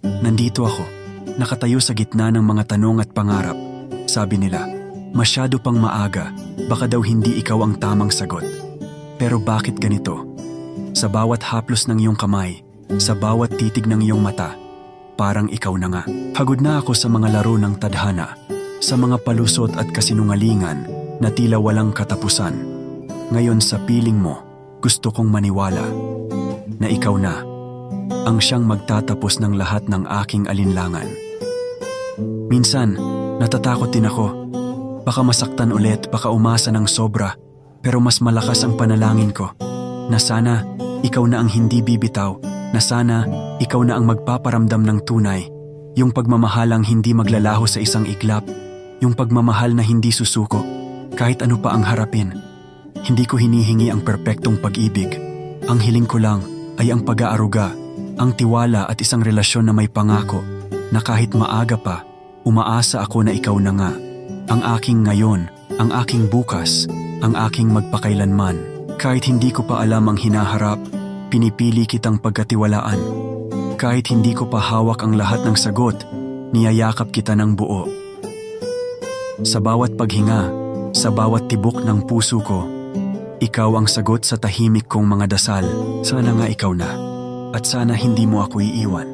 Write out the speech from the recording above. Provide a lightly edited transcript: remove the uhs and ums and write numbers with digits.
Nandito ako, nakatayo sa gitna ng mga tanong at pangarap. Sabi nila, masyado pang maaga, baka daw hindi ikaw ang tamang sagot. Pero bakit ganito? Sa bawat haplos ng iyong kamay, sa bawat titig ng iyong mata, parang ikaw na nga. Pagod na ako sa mga laro ng tadhana, sa mga palusot at kasinungalingan na tila walang katapusan. Ngayon sa piling mo, gusto kong maniwala na ikaw na ang siyang magtatapos ng lahat ng aking alinlangan. Minsan, natatakot din ako. Baka masaktan ulit, baka umasa ng sobra, pero mas malakas ang panalangin ko na sana ikaw na ang hindi bibitaw, na sana ikaw na ang magpaparamdam ng tunay, yung pagmamahalang hindi maglalaho sa isang iglap, yung pagmamahal na hindi susuko, kahit ano pa ang harapin. Hindi ko hinihingi ang perpektong pag-ibig. Ang hiling ko lang ay ang pag-aaruga, ang tiwala at isang relasyon na may pangako, na kahit maaga pa, umaasa ako na ikaw na nga. Ang aking ngayon, ang aking bukas, ang aking magpakailanman. Kahit hindi ko pa alam ang hinaharap, pinipili kitang pagkatiwalaan. Kahit hindi ko pa hawak ang lahat ng sagot, niyayakap kita ng buo. Sa bawat paghinga, sa bawat tibok ng puso ko, ikaw ang sagot sa tahimik kong mga dasal. Sana nga ikaw na, at sana hindi mo ako iiwan.